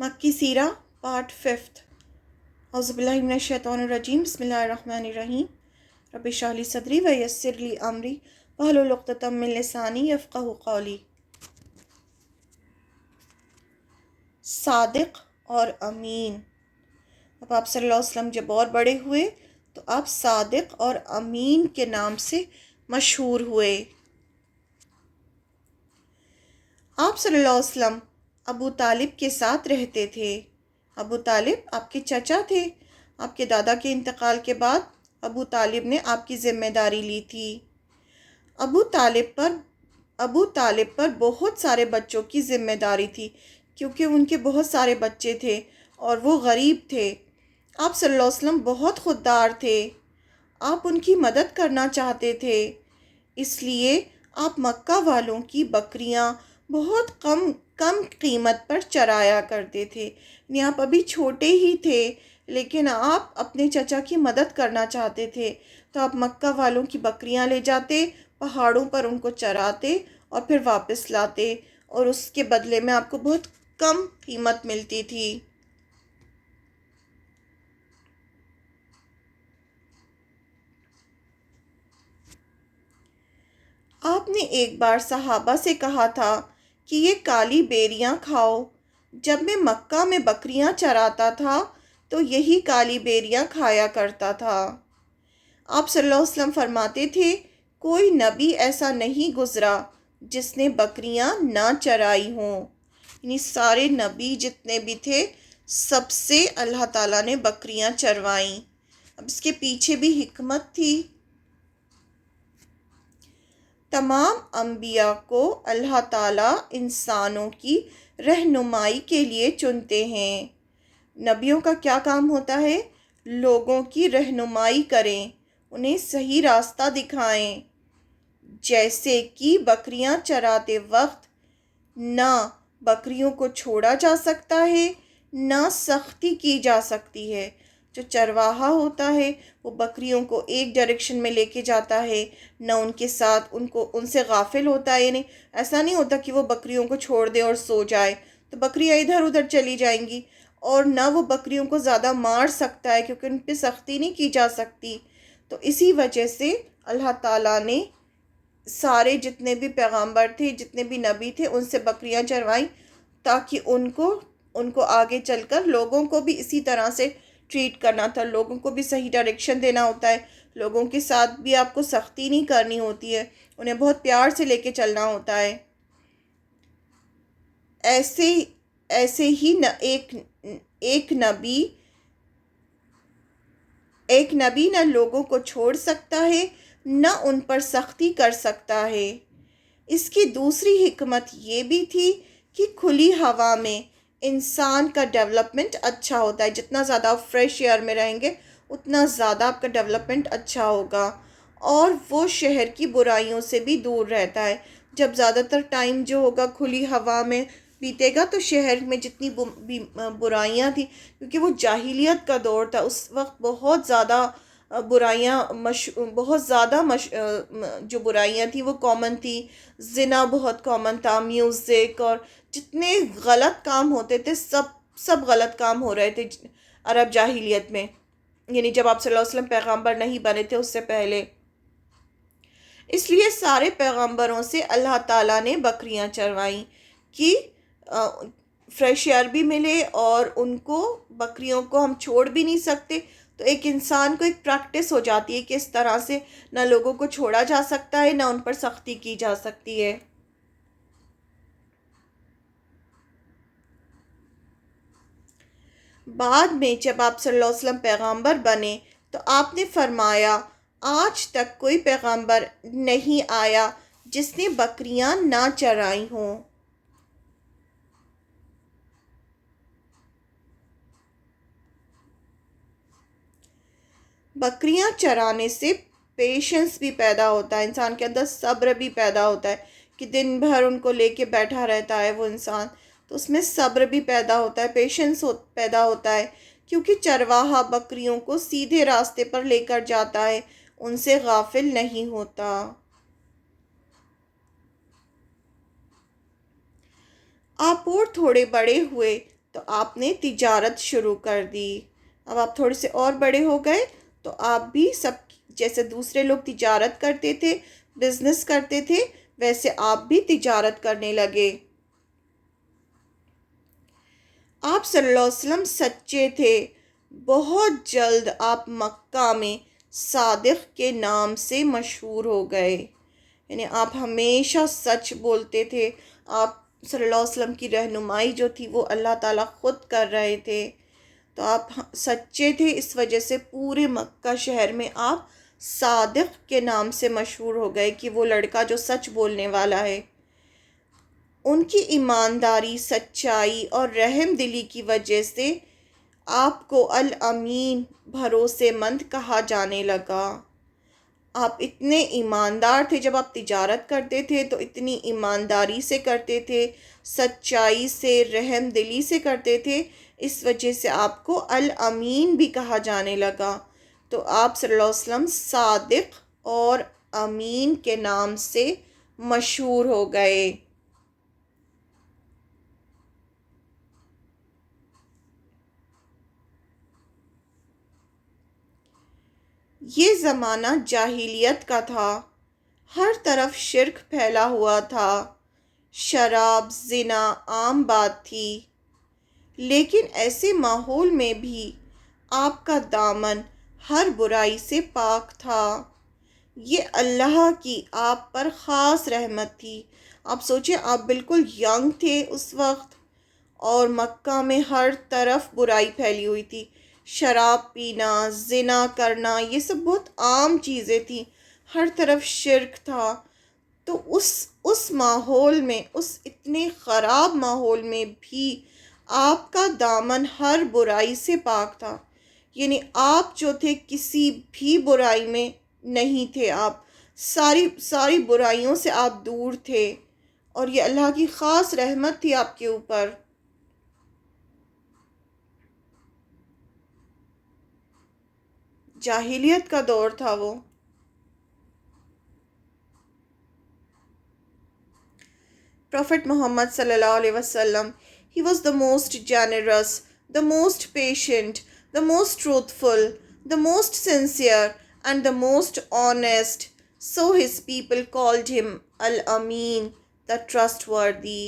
مکی سیرہ پارٹ 5۔ اعوذ باللہ من الشیطان الرجیم، بسم اللہ الرحمن الرحیم۔ رب اشرح لی صدری ویسر لی امری واحلل عقدۃ من لسانی یفقہوا قولی۔ صادق اور امین۔ اب آپ صلی اللہ علیہ وسلم جب اور بڑے ہوئے تو آپ صادق اور امین کے نام سے مشہور ہوئے۔ آپ صلی اللہ علیہ وسلم ابو طالب کے ساتھ رہتے تھے۔ ابو طالب آپ کے چچا تھے۔ آپ کے دادا کے انتقال کے بعد ابو طالب نے آپ کی ذمہ داری لی تھی۔ ابو طالب پر بہت سارے بچوں کی ذمہ داری تھی، کیونکہ ان کے بہت سارے بچے تھے اور وہ غریب تھے۔ آپ صلی اللہ علیہ وسلم بہت خوددار تھے۔ آپ ان کی مدد کرنا چاہتے تھے، اس لیے آپ مکہ والوں کی بکریاں بہت کم قیمت پر چرایا کرتے تھے۔ یعنی آپ ابھی چھوٹے ہی تھے، لیکن آپ اپنے چچا کی مدد کرنا چاہتے تھے، تو آپ مکہ والوں کی بکریاں لے جاتے، پہاڑوں پر ان کو چراتے اور پھر واپس لاتے، اور اس کے بدلے میں آپ کو بہت کم قیمت ملتی تھی۔ آپ نے ایک بار صحابہ سے کہا تھا کہ یہ کالی بیریاں کھاؤ۔ جب میں مکہ میں بکریاں چراتا تھا تو یہی کالی بیریاں کھایا کرتا تھا۔ آپ صلی اللہ علیہ وسلم فرماتے تھے، کوئی نبی ایسا نہیں گزرا جس نے بکریاں نہ چرائی ہوں۔ یعنی سارے نبی جتنے بھی تھے، سب سے اللہ تعالیٰ نے بکریاں چروائیں۔ اب اس کے پیچھے بھی حکمت تھی۔ تمام انبیاء کو اللہ تعالیٰ انسانوں کی رہنمائی کے لیے چنتے ہیں۔ نبیوں کا کیا کام ہوتا ہے؟ لوگوں کی رہنمائی کریں، انہیں صحیح راستہ دکھائیں۔ جیسے کہ بکریاں چراتے وقت نہ بکریوں کو چھوڑا جا سکتا ہے، نہ سختی کی جا سکتی ہے۔ جو چرواہا ہوتا ہے وہ بکریوں کو ایک ڈائریکشن میں لے کے جاتا ہے، نہ ان کے ساتھ ان سے غافل ہوتا ہے۔ یعنی ایسا نہیں ہوتا کہ وہ بکریوں کو چھوڑ دے اور سو جائے تو بکریاں ادھر ادھر چلی جائیں گی، اور نہ وہ بکریوں کو زیادہ مار سکتا ہے کیونکہ ان پہ سختی نہیں کی جا سکتی۔ تو اسی وجہ سے اللہ تعالیٰ نے سارے جتنے بھی پیغمبر تھے، جتنے بھی نبی تھے، ان سے بکریاں چروائیں، تاکہ ان کو آگے چل کر لوگوں کو بھی اسی طرح سے ٹریٹ کرنا تھا، لوگوں کو بھی صحیح ڈائریکشن دینا ہوتا ہے، لوگوں کے ساتھ بھی آپ کو سختی نہیں کرنی ہوتی ہے، انہیں بہت پیار سے لے کے چلنا ہوتا ہے۔ ایسے ہی ایک نبی نہ لوگوں کو چھوڑ سکتا ہے، نہ ان پر سختی کر سکتا ہے۔ اس کی دوسری حکمت یہ بھی تھی کہ کھلی ہوا میں انسان کا ڈیولپمنٹ اچھا ہوتا ہے۔ جتنا زیادہ آپ فریش ایئر میں رہیں گے اتنا زیادہ آپ کا ڈیولپمنٹ اچھا ہوگا، اور وہ شہر کی برائیوں سے بھی دور رہتا ہے۔ جب زیادہ تر ٹائم جو ہوگا کھلی ہوا میں بیتے گا تو شہر میں جتنی برائیاں تھیں، کیونکہ وہ جاہلیت کا دور تھا، اس وقت بہت زیادہ جو برائیاں تھیں وہ کامن تھی۔ زنا بہت کامن تھا، میوزک، اور جتنے غلط کام ہوتے تھے سب غلط کام ہو رہے تھے عرب جاہلیت میں، یعنی جب آپ صلی اللہ علیہ وسلم پیغمبر نہیں بنے تھے اس سے پہلے۔ اس لیے سارے پیغمبروں سے اللہ تعالیٰ نے بکریاں چروائیں کہ فریش ایئر بھی ملے، اور ان کو بکریوں کو ہم چھوڑ بھی نہیں سکتے، تو ایک انسان کو ایک پریکٹس ہو جاتی ہے کہ اس طرح سے نہ لوگوں کو چھوڑا جا سکتا ہے، نہ ان پر سختی کی جا سکتی ہے۔ بعد میں جب آپ صلی اللہ علیہ وسلم پیغمبر بنے تو آپ نے فرمایا، آج تک کوئی پیغمبر نہیں آیا جس نے بکریاں نہ چرائی ہوں۔ بکریاں چرانے سے پیشنس بھی پیدا ہوتا ہے، انسان کے اندر صبر بھی پیدا ہوتا ہے کہ دن بھر ان کو لے کے بیٹھا رہتا ہے وہ انسان، تو اس میں صبر بھی پیدا ہوتا ہے، پیشنس پیدا ہوتا ہے، کیونکہ چرواہا بکریوں کو سیدھے راستے پر لے کر جاتا ہے، ان سے غافل نہیں ہوتا۔ آپ اور تھوڑے بڑے ہوئے تو آپ نے تجارت شروع کر دی۔ اب آپ تھوڑے سے اور بڑے ہو گئے تو آپ بھی سب جیسے دوسرے لوگ تجارت کرتے تھے، بزنس کرتے تھے، ویسے آپ بھی تجارت کرنے لگے۔ آپ صلی اللہ علیہ وسلم سچے تھے۔ بہت جلد آپ مکہ میں صادق کے نام سے مشہور ہو گئے، یعنی آپ ہمیشہ سچ بولتے تھے۔ آپ صلی اللہ علیہ وسلم کی رہنمائی جو تھی وہ اللہ تعالیٰ خود کر رہے تھے، تو آپ سچے تھے، اس وجہ سے پورے مکہ شہر میں آپ صادق کے نام سے مشہور ہو گئے کہ وہ لڑکا جو سچ بولنے والا ہے۔ ان کی ایمانداری، سچائی اور رحم دلی کی وجہ سے آپ کو الامین، بھروسے مند کہا جانے لگا۔ آپ اتنے ایماندار تھے، جب آپ تجارت کرتے تھے تو اتنی ایمانداری سے کرتے تھے، سچائی سے، رحم دلی سے کرتے تھے، اس وجہ سے آپ کو الامین بھی کہا جانے لگا۔ تو آپ صلی اللہ علیہ وسلم صادق اور امین کے نام سے مشہور ہو گئے۔ یہ زمانہ جاہلیت کا تھا، ہر طرف شرک پھیلا ہوا تھا، شراب، زنا عام بات تھی، لیکن ایسے ماحول میں بھی آپ کا دامن ہر برائی سے پاک تھا۔ یہ اللہ کی آپ پر خاص رحمت تھی۔ آپ سوچیں، آپ بالکل ینگ تھے اس وقت، اور مکہ میں ہر طرف برائی پھیلی ہوئی تھی، شراب پینا، زنا کرنا، یہ سب بہت عام چیزیں تھیں، ہر طرف شرک تھا۔ تو اس ماحول میں، اس اتنے خراب ماحول میں بھی آپ کا دامن ہر برائی سے پاک تھا، یعنی آپ جو تھے کسی بھی برائی میں نہیں تھے، آپ ساری برائیوں سے آپ دور تھے، اور یہ اللہ کی خاص رحمت تھی آپ کے اوپر۔ جاہلیت کا دور تھا وہ۔ Prophet Muhammad sallallahu alaihi wasallam, he was the most generous, the most patient, the most truthful, the most sincere, and the most honest. So his people called him Al-Amin, the trustworthy.